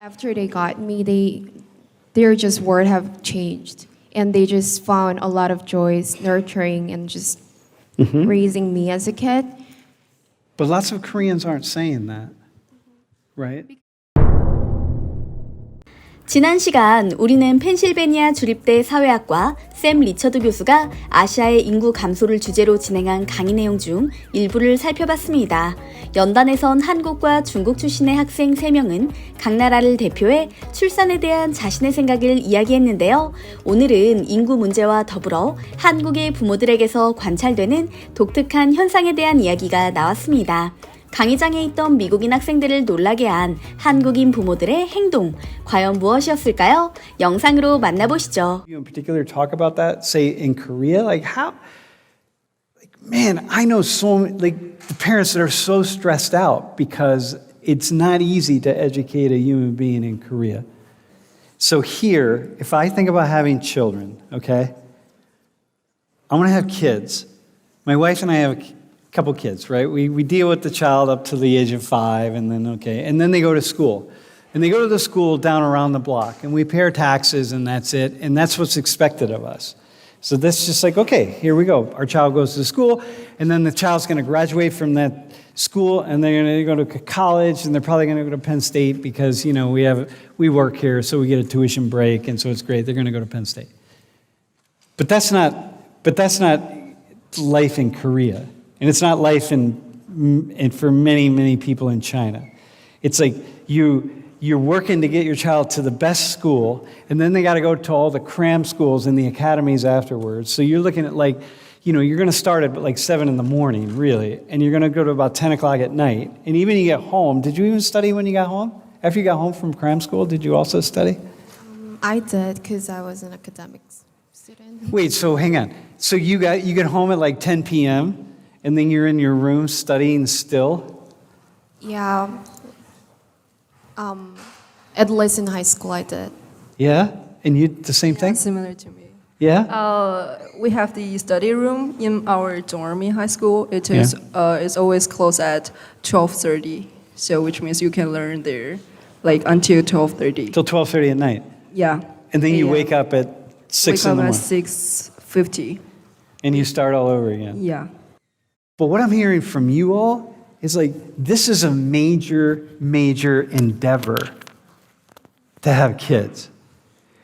After they got me, their just word have changed, and they just found a lot of joys nurturing and just raising me as a kid. But lots of Koreans aren't saying that, right? 지난 시간 우리는 펜실베니아 주립대 사회학과 샘 리처드 교수가 아시아의 인구 감소를 주제로 진행한 강의 내용 중 일부를 살펴봤습니다. 연단에선 한국과 중국 출신의 학생 3명은 각 나라를 대표해 출산에 대한 자신의 생각을 이야기했는데요. 오늘은 인구 문제와 더불어 한국의 부모들에게서 관찰되는 독특한 현상에 대한 이야기가 나왔습니다. 강의장에 있던 미국인 학생들을 놀라게 한 한국인 부모들의 행동, 과연 무엇이었을까요? 영상으로 만나보시죠. You in particular talk about that, say in Korea, like how, like man, I know so many, like the parents that are so stressed out because it's not easy to educate a human being in Korea. So here, if I think about having children, okay, I want to have kids. My wife and I have a couple kids, right? We deal with the child up to the age of 5, and then they go to school. And they go to the school down around the block, and we pay our taxes, and that's it, and that's what's expected of us. So that's just like, okay, here we go. Our child goes to school, and then the child's going to graduate from that school, and they're going to go to college, and they're probably going to go to Penn State because, you know, we work here, so we get a tuition break, and so it's great. They're going to go to Penn State. But that's not life in Korea. And it's not life for many, many people in China. It's like you're working to get your child to the best school, and then they got to go to all the cram schools and the academies afterwards. So you're looking at like, you know, you're going to start at like 7 in the morning, really, and you're going to go to about 10 o'clock at night. And even you get home, did you even study when you got home? After you got home from cram school, did you also study? I did because I was an academic student. Wait, so hang on. So you get home at like 10 p.m., and then you're in your room studying still? Yeah. At least in high school I did. Yeah? And you the same thing? Similar to me. Yeah? We have the study room in our dorm in high school. It is it's always closed at 12:30. So which means you can learn there like until 12:30. Till 12:30 at night? Yeah. And then you Yeah. wake up at 6 in the morning? Wake up at 6:50. And you start all over again? Yeah. But what I'm hearing from you all is like, this is a major, major endeavor to have kids.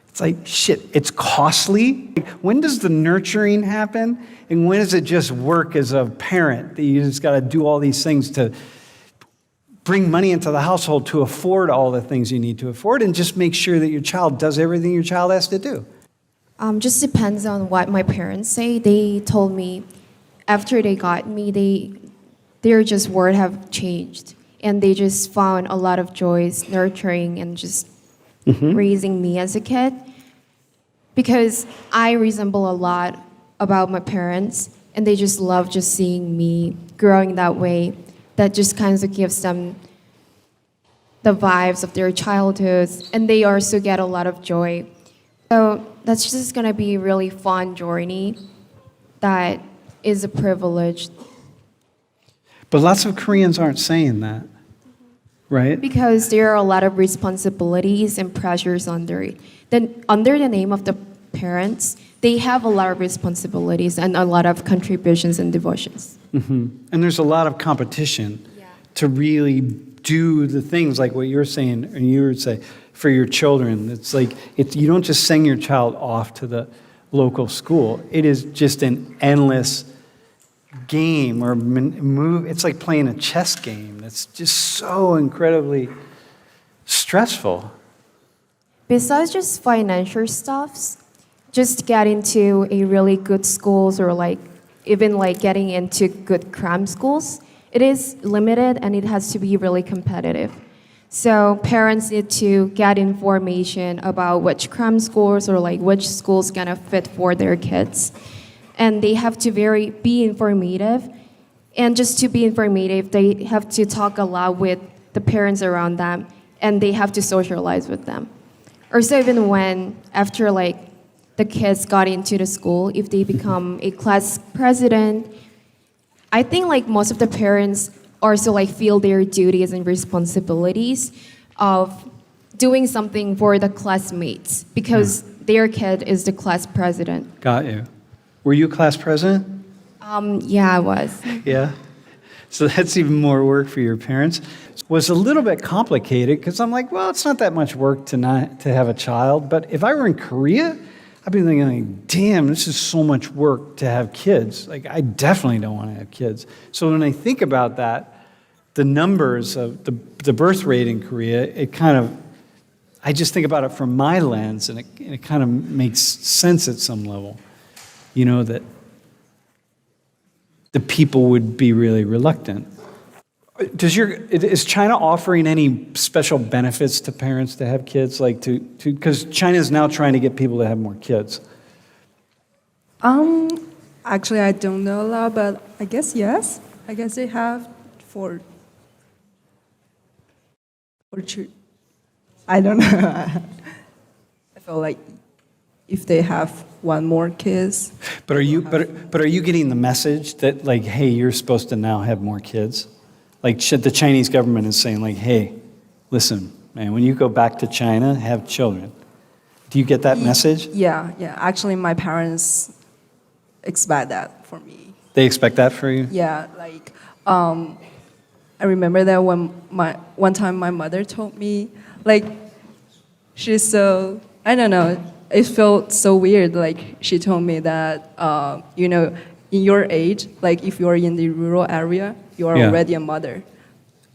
It's like, shit, it's costly. When does the nurturing happen? And when does it just work as a parent that you just got to do all these things to bring money into the household to afford all the things you need to afford and just make sure that your child does everything your child has to do? Just depends on what my parents say. They told me after they got me, their just word have changed, and they just found a lot of joys nurturing and just raising me as a kid, because I resemble a lot about my parents, and they just love just seeing me growing that way. That just kind of gives them the vibes of their childhoods, and they also get a lot of joy. So that's just gonna be a really fun journey that is a privilege. But lots of Koreans aren't saying that, right? Because there are a lot of responsibilities and pressures under it. Then under the name of the parents, they have a lot of responsibilities and a lot of contributions and devotions. And there's a lot of competition to really do the things like what you're saying, and you would say, for your children. It's like, you don't just send your child off to the local school. It is just an endless game or move. It's like playing a chess game. That's just so incredibly stressful. Besides just financial stuffs, just get into a really good schools or like even like getting into good cram schools, it is limited and it has to be really competitive. So parents need to get information about which cram schools or like which schools gonna fit for their kids. And they have to be informative. And just to be informative, they have to talk a lot with the parents around them, and they have to socialize with them. Or so even when, after like the kids got into the school, if they become a class president, I think like most of the parents also like feel their duties and responsibilities of doing something for the classmates because their kid is the class president. Got you. Were you class president? Yeah, I was. Yeah. So that's even more work for your parents. Was a little bit complicated because I'm like, well, it's not that much work to have a child. But if I were in Korea, I'd be thinking, like, damn, this is so much work to have kids. Like, I definitely don't want to have kids. So when I think about that, the numbers of the birth rate in Korea, I just think about it from my lens, and it kind of makes sense at some level. You know, that the people would be really reluctant. Is China offering any special benefits to parents to have kids, like because China is now trying to get people to have more kids? Actually, I don't know a lot, but I guess yes. I guess they have for I don't know. I feel like if they have one more kids. But are you getting the message that, like, hey, you're supposed to now have more kids? Like, the Chinese government is saying, like, hey, listen, man, when you go back to China, have children. Do you get that message? Yeah. Actually, my parents expect that for me. They expect that for you? Yeah, like I remember that when one time my mother told me, like, she's so, I don't know, it felt so weird. Like, she told me that you know, in your age, like if you're in the rural area, you are already a mother.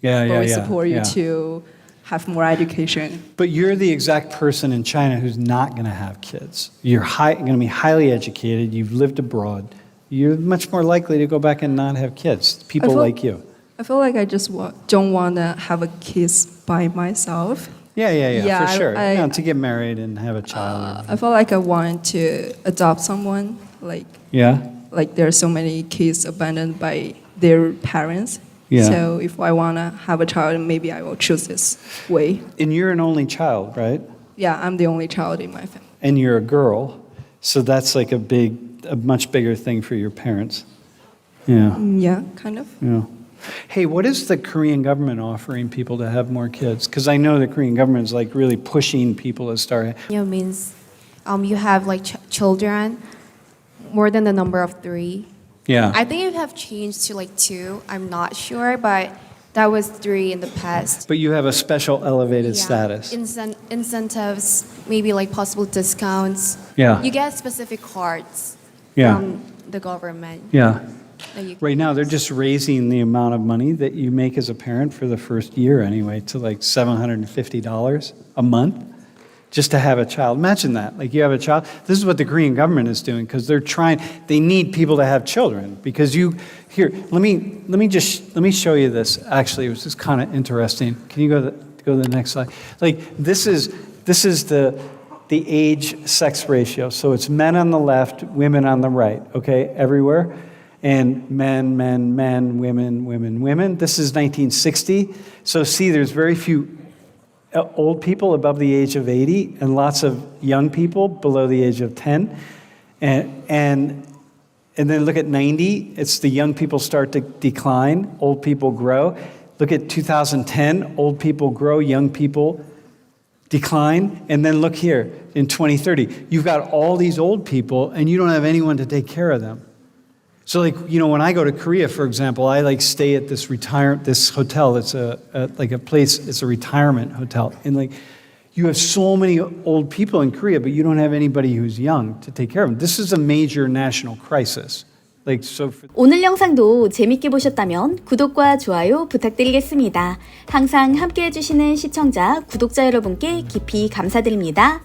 But we support you to have more education. But you're the exact person in China who's not going to have kids. You're going to be highly educated. You've lived abroad. You're much more likely to go back and not have kids. People like you. I feel like I just don't want to have a kids by myself. Yeah, for sure. To get married and have a child. I felt like I wanted to adopt someone. Like there are so many kids abandoned by their parents. Yeah. So if I want to have a child, maybe I will choose this way. And you're an only child, right? Yeah, I'm the only child in my family. And you're a girl, so that's like a much bigger thing for your parents. Yeah. Yeah, kind of. Yeah. Hey, what is the Korean government offering people to have more kids? Because I know the Korean government is like really pushing people to start. Means you have like children more than the number of 3. Yeah. I think it have changed to like 2. I'm not sure, but that was 3 in the past. But you have a special elevated status. Incentives, maybe like possible discounts. Yeah. You get specific cards from the government. Yeah. that you can Right now, they're use. just raising the amount of money that you make as a parent for the first year anyway to like $750 a month just to have a child. Imagine that. Like you have a child. This is what the Korean government is doing because they need people to have children because let me show you this. Actually, it was just kind of interesting. Can you go to the next slide? Like this is the age sex ratio. So it's men on the left, women on the right, okay, everywhere. And men, women. This is 1960. So see, there's very few old people above the age of 80 and lots of young people below the age of 10. And then look at 90. It's the young people start to decline, old people grow. Look at 2010, old people grow, young people decline. And then look here, in 2030, you've got all these old people and you don't have anyone to take care of them. So when I go to Korea, for example, I stay at this hotel. It's it's a retirement hotel. And you have so many old people in Korea, but you don't have anybody who's young to take care of them. This is a major national crisis. 오늘 영상도 재밌게 보셨다면 구독과 좋아요 부탁드리겠습니다. 항상 함께 해주시는 시청자, 구독자 여러분께 깊이 감사드립니다.